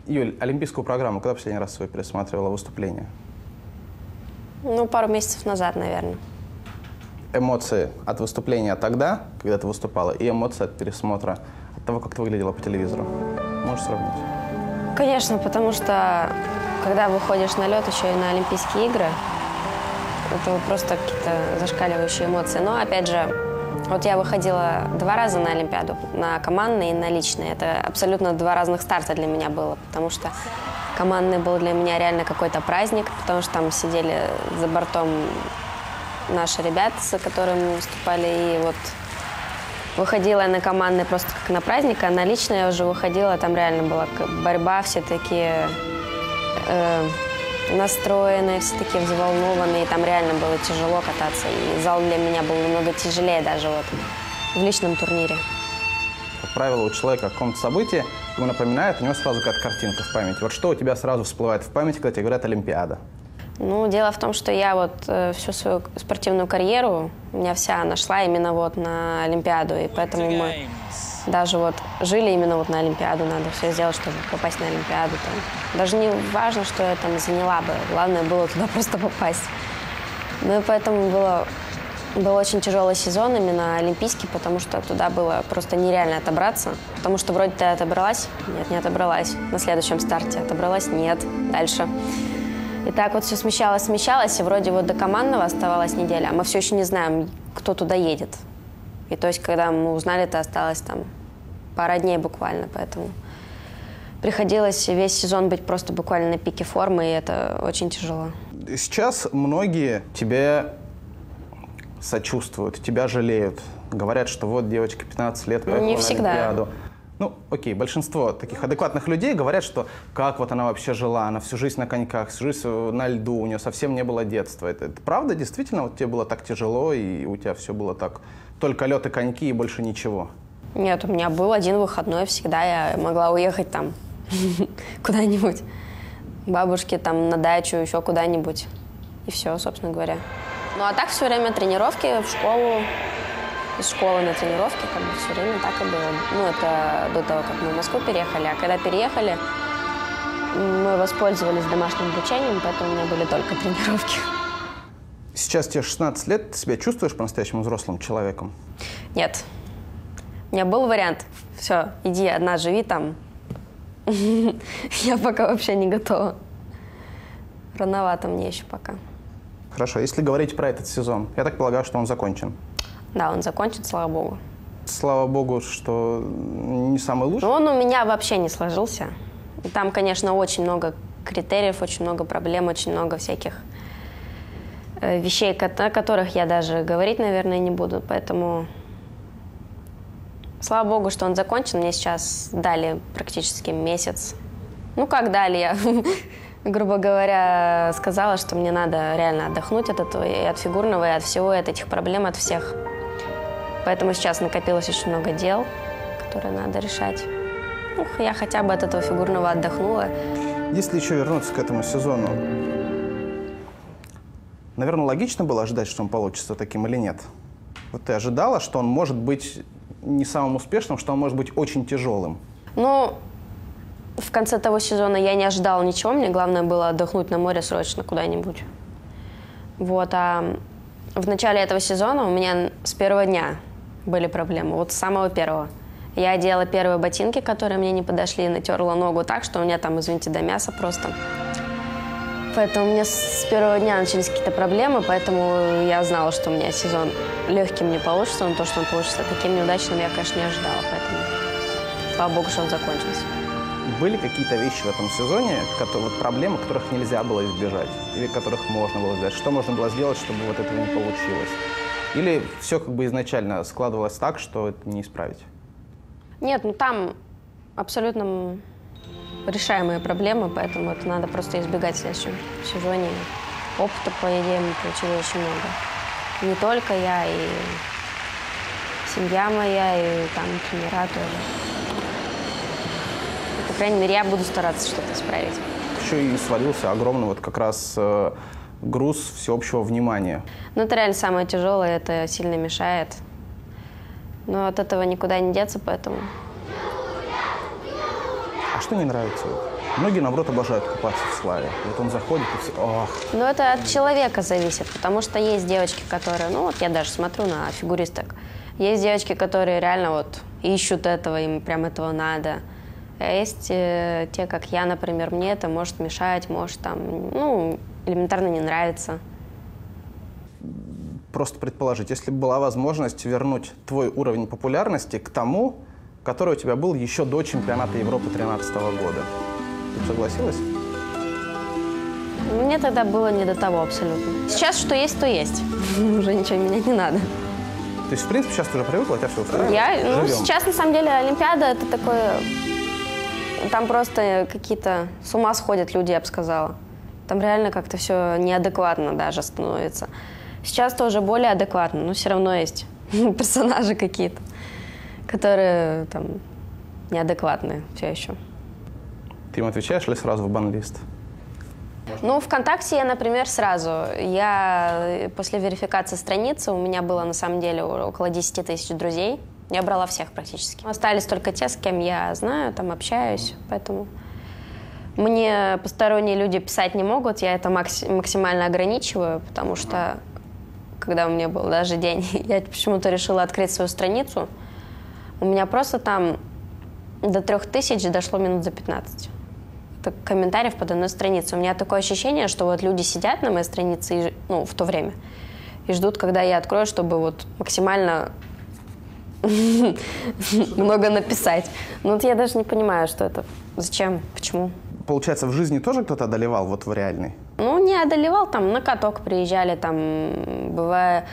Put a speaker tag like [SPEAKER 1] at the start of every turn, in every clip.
[SPEAKER 1] Юль, олимпийскую программу когда последний раз свою пересматривала выступление?
[SPEAKER 2] Ну, пару месяцев назад, наверное.
[SPEAKER 1] Эмоции от выступления тогда, когда ты выступала, и эмоции от пересмотра, от того, как ты выглядела по телевизору. Можешь сравнить?
[SPEAKER 2] Конечно, потому что, когда выходишь на лед, еще и на Олимпийские игры, это просто какие-то зашкаливающие эмоции. Но, опять же, вот я выходила 2 раза на Олимпиаду, на командный и на личный. Это абсолютно 2 разных старта для меня было, потому что командный был для меня реально какой-то праздник, потому что там сидели за бортом наши ребята, с которыми мы выступали, и вот выходила я на командный просто как на праздник, а на личный я уже выходила, там реально была борьба, все такие настроенные, все такие взволнованные, и там реально было тяжело кататься, и зал для меня был намного тяжелее даже вот в личном турнире.
[SPEAKER 1] Как правило, у человека о каком-то событии ему напоминает, у него сразу какая-то картинка в памяти. Вот что у тебя сразу всплывает в памяти, когда тебе говорят «Олимпиада»?
[SPEAKER 2] Ну, дело в том, что я вот всю свою спортивную карьеру, у меня вся нашла именно вот на Олимпиаду, и поэтому мы даже вот жили именно вот на Олимпиаду, надо все сделать, чтобы попасть на Олимпиаду. Там. Даже не важно, что я там заняла бы, главное было туда просто попасть. Ну и поэтому был очень тяжелый сезон именно олимпийский, потому что туда было просто нереально отобраться, потому что вроде ты отобралась, нет, не отобралась, на следующем старте отобралась, нет, дальше. И так вот все смещалось, и вроде вот до командного оставалась неделя, а мы все еще не знаем, кто туда едет. И то есть, когда мы узнали, это осталось там пара дней буквально, поэтому приходилось весь сезон быть просто буквально на пике формы, и это очень тяжело.
[SPEAKER 1] Сейчас многие тебе сочувствуют, тебя жалеют, говорят, что вот девочка 15 лет поехала
[SPEAKER 2] не
[SPEAKER 1] на
[SPEAKER 2] всегда.
[SPEAKER 1] Олимпиаду. Ну, окей, большинство таких адекватных людей говорят, что как вот она вообще жила, она всю жизнь на коньках, всю жизнь на льду, у нее совсем не было детства. Это правда, действительно, вот тебе было так тяжело, и у тебя все было так, только лед и коньки, и больше ничего?
[SPEAKER 2] Нет, у меня был один выходной, всегда я могла уехать там куда-нибудь, бабушке там на дачу, еще куда-нибудь, и все, собственно говоря. Ну, а так все время тренировки в школу, из школы на тренировки, как бы все время так и было. Ну, это до того, как мы в Москву переехали. А когда переехали, мы воспользовались домашним обучением, поэтому у меня были только тренировки.
[SPEAKER 1] Сейчас тебе 16 лет, ты себя чувствуешь по-настоящему взрослым человеком?
[SPEAKER 2] Нет. У меня был вариант. Все, иди одна, живи там. Я пока вообще не готова. Рановато мне еще пока.
[SPEAKER 1] Хорошо, если говорить про этот сезон, я так полагаю, что он закончен.
[SPEAKER 2] Да, он закончен, слава богу.
[SPEAKER 1] Слава богу, что не самый лучший.
[SPEAKER 2] Но он у меня вообще не сложился. И там, конечно, очень много критериев, очень много проблем, очень много всяких вещей, о которых я даже говорить, наверное, не буду. Поэтому слава богу, что он закончен. Мне сейчас дали практически месяц. Ну, как дали, я, грубо говоря, сказала, что мне надо реально отдохнуть от этого, и от фигурного, и от всего, и от этих проблем, от всех. Поэтому сейчас накопилось очень много дел, которые надо решать. Ну, я хотя бы от этого фигурного отдохнула.
[SPEAKER 1] Если еще вернуться к этому сезону, наверное, логично было ожидать, что он получится таким или нет? Вот ты ожидала, что он может быть не самым успешным, что он может быть очень тяжелым?
[SPEAKER 2] Ну, в конце того сезона я не ожидала ничего. Мне главное было отдохнуть на море срочно куда-нибудь. Вот, а в начале этого сезона у меня с первого дня были проблемы, вот с самого первого. Я одела первые ботинки, которые мне не подошли, натерла ногу так, что у меня там, извините, до мяса просто. Поэтому у меня с первого дня начались какие-то проблемы, поэтому я знала, что у меня сезон легким не получится, но то, что он получится таким неудачным, я, конечно, не ожидала, поэтому слава богу, что он закончился.
[SPEAKER 1] Были какие-то вещи в этом сезоне, вот проблемы, которых нельзя было избежать, или которых можно было избежать? Что можно было сделать, чтобы вот этого не получилось? Или все как бы изначально складывалось так, что это не исправить?
[SPEAKER 2] Нет, ну там абсолютно решаемые проблемы, поэтому это надо просто избегать в следующем сезоне. Опыта, по идее, мы получили очень много. Не только я, и семья моя, и там тренера тоже. По крайней мере, я буду стараться что-то исправить.
[SPEAKER 1] Еще и свалился огромный вот как раз груз всеобщего внимания.
[SPEAKER 2] Ну, это реально самое тяжелое, это сильно мешает. Но от этого никуда не деться, поэтому...
[SPEAKER 1] А что не нравится? Многие, наоборот, обожают купаться в славе. Вот он заходит и все, ох.
[SPEAKER 2] Но это от человека зависит, потому что есть девочки, которые, ну вот я даже смотрю на фигуристок, есть девочки, которые реально вот ищут этого, им прям этого надо. А есть те, как я, например, мне это может мешать, может там, ну, элементарно не нравится.
[SPEAKER 1] Просто предположить, если бы была возможность вернуть твой уровень популярности к тому, который у тебя был еще до чемпионата Европы 2013 года, ты бы согласилась?
[SPEAKER 2] Мне тогда было не до того абсолютно. Сейчас что есть, то есть. Уже ничего менять не надо.
[SPEAKER 1] То есть, в принципе, сейчас ты уже привыкла, у тебя все устраивает?
[SPEAKER 2] Ну, сейчас, на самом деле, Олимпиада — это такое... Там просто какие-то с ума сходят люди, я бы сказала. Там реально как-то все неадекватно даже становится. Сейчас тоже более адекватно, но все равно есть персонажи какие-то, которые там неадекватные все еще.
[SPEAKER 1] Ты им отвечаешь или сразу в бан-лист?
[SPEAKER 2] Ну, ВКонтакте я, например, сразу. Я после верификации страницы, у меня было на самом деле около 10 тысяч друзей. Я брала всех практически. Остались только те, с кем я знаю, там общаюсь, поэтому мне посторонние люди писать не могут, я это максимально ограничиваю, потому что когда у меня был даже день, я почему-то решила открыть свою страницу, у меня просто там до 3000 дошло минут за 15. Это комментариев под одной страницей. У меня такое ощущение, что вот люди сидят на моей странице, ну, в то время, и ждут, когда я открою, чтобы вот максимально много написать. Ну, вот я даже не понимаю, что это, зачем, почему.
[SPEAKER 1] Получается, в жизни тоже кто-то одолевал, вот в реальной?
[SPEAKER 2] Ну, не одолевал, там на каток приезжали, там, бывая,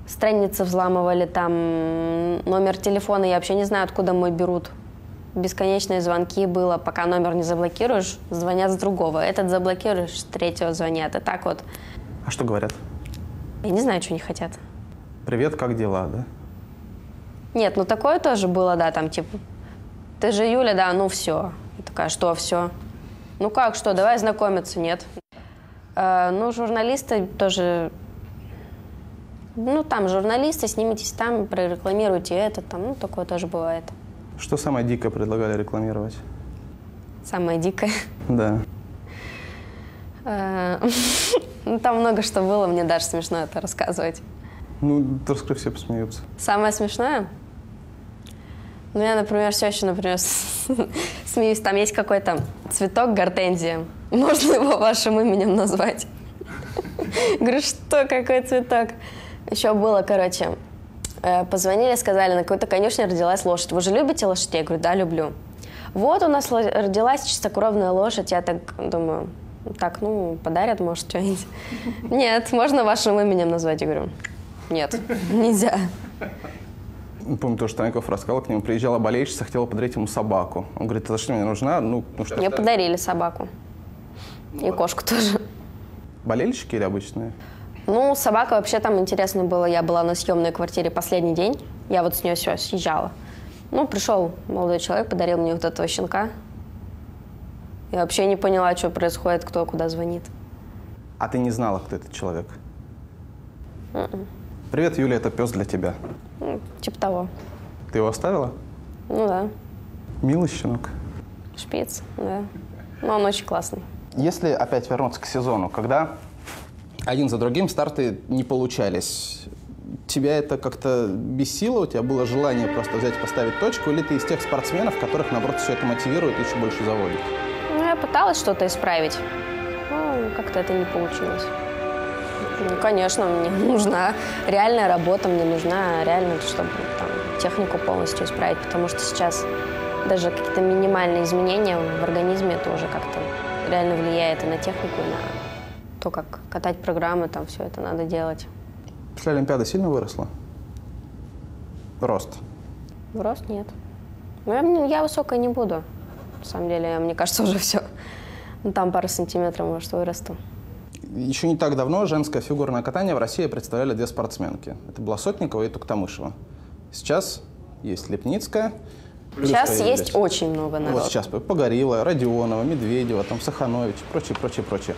[SPEAKER 2] страницы взламывали, там, номер телефона, я вообще не знаю, откуда мой берут. Бесконечные звонки было, пока номер не заблокируешь, звонят с другого. Этот заблокируешь, с третьего звонят, и так вот.
[SPEAKER 1] А что говорят?
[SPEAKER 2] Я не знаю, что они хотят.
[SPEAKER 1] Привет, как дела, да?
[SPEAKER 2] Нет, ну такое тоже было, да, там, типа, ты же Юля, да, ну все. Я такая, что все? Ну как, что, давай знакомиться, нет. Ну, журналисты тоже, ну, там, журналисты, снимитесь там, прорекламируйте это, там, ну, такое тоже бывает.
[SPEAKER 1] Что самое дикое предлагали рекламировать?
[SPEAKER 2] Самое дикое?
[SPEAKER 1] Да.
[SPEAKER 2] Ну, там много что было, мне даже смешно это рассказывать.
[SPEAKER 1] Ну, раскрой, все посмеются.
[SPEAKER 2] Самое смешное? Ну, я, например, все еще, например, смеюсь. Там есть какой-то цветок гортензия. Можно его вашим именем назвать? Говорю, что, какой цветок? Еще было, короче, позвонили, сказали, на какой-то конюшне родилась лошадь. Вы же любите лошадей? Я говорю, да, люблю. Вот у нас родилась чистокровная лошадь. Я так думаю, так, ну, подарят, может, что-нибудь. Нет, можно вашим именем назвать? Я говорю, нет, нельзя.
[SPEAKER 1] Помню, тоже Станьков рассказал, к нему приезжала болельщица, хотела подарить ему собаку. Он говорит, а что мне нужна? Ну что?
[SPEAKER 2] Мне подарили собаку. И кошку тоже.
[SPEAKER 1] Болельщики или обычные?
[SPEAKER 2] Ну, собака вообще там интересно было. Я была на съемной квартире последний день. Я вот с нее все съезжала. Ну, пришел молодой человек, подарил мне вот этого щенка. Я вообще не поняла, что происходит, кто куда звонит.
[SPEAKER 1] А ты не знала, кто этот человек? Привет, Юля, это пес для тебя.
[SPEAKER 2] Типа того.
[SPEAKER 1] Ты его оставила?
[SPEAKER 2] Ну да.
[SPEAKER 1] Милый щенок.
[SPEAKER 2] Шпиц, да. Но он очень классный.
[SPEAKER 1] Если опять вернуться к сезону, когда один за другим старты не получались, тебя это как-то бесило? У тебя было желание просто взять и поставить точку? Или ты из тех спортсменов, которых, наоборот, все это мотивирует и еще больше заводит?
[SPEAKER 2] Ну, я пыталась что-то исправить. Ну, как-то это не получилось. Ну, конечно, мне нужна реальная работа, мне нужна реально, чтобы там, технику полностью исправить, потому что сейчас даже какие-то минимальные изменения в организме тоже как-то реально влияет и на технику, и на то, как катать программы, там все это надо делать.
[SPEAKER 1] После Олимпиады сильно выросла? Рост?
[SPEAKER 2] Рост нет. Ну, я высокая не буду. На самом деле, мне кажется, уже все. Ну, там пару сантиметров, может, вырасту.
[SPEAKER 1] Еще не так давно женское фигурное катание в России представляли две спортсменки. Это была Сотникова и Туктамышева. Сейчас есть Лепницкая.
[SPEAKER 2] Сейчас есть очень много народу.
[SPEAKER 1] Вот сейчас Погорелова, Родионова, Медведева, там, Саханович, прочее.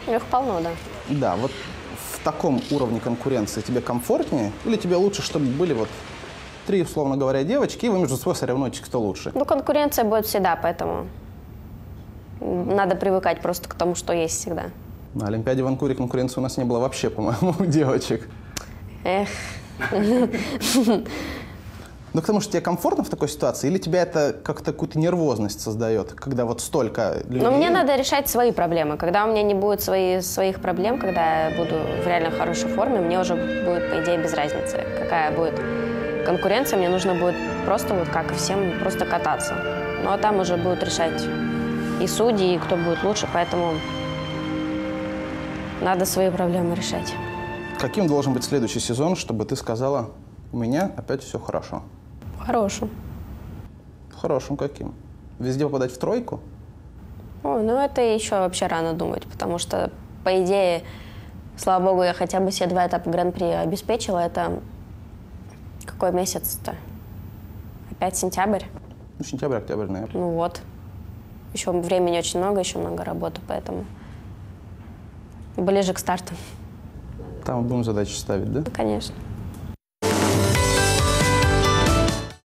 [SPEAKER 2] Их полно, да.
[SPEAKER 1] Да, вот в таком уровне конкуренции тебе комфортнее? Или тебе лучше, чтобы были вот три, условно говоря, девочки, и вы между собой соревнуетесь, кто лучше?
[SPEAKER 2] Ну, конкуренция будет всегда, поэтому Надо привыкать просто к тому, что есть всегда.
[SPEAKER 1] На Олимпиаде в Ванкувере конкуренции у нас не было вообще, по-моему, у девочек.
[SPEAKER 2] Эх.
[SPEAKER 1] Ну, потому что тебе комфортно в такой ситуации, или тебя это как-то какую-то нервозность создает, когда вот столько людей?
[SPEAKER 2] Но мне надо решать свои проблемы. Когда у меня не будет своих проблем, когда я буду в реально хорошей форме, мне уже будет, по идее, без разницы, какая будет конкуренция. Мне нужно будет просто, вот как и всем, просто кататься. Ну, а там уже будут решать и судьи, и кто будет лучше, поэтому надо свои проблемы решать.
[SPEAKER 1] Каким должен быть следующий сезон, чтобы ты сказала, у меня опять все хорошо?
[SPEAKER 2] Хорошим.
[SPEAKER 1] Хорошим каким? Везде попадать в тройку?
[SPEAKER 2] Ой, ну это еще вообще рано думать, потому что, по идее, слава богу, я хотя бы все 2 этапа Гран-при обеспечила. Это какой месяц-то? Опять сентябрь?
[SPEAKER 1] Ну, сентябрь, октябрь, ноябрь.
[SPEAKER 2] Ну вот. Еще времени очень много, еще много работы, поэтому ближе к старту.
[SPEAKER 1] Там будем задачи ставить, да?
[SPEAKER 2] Конечно.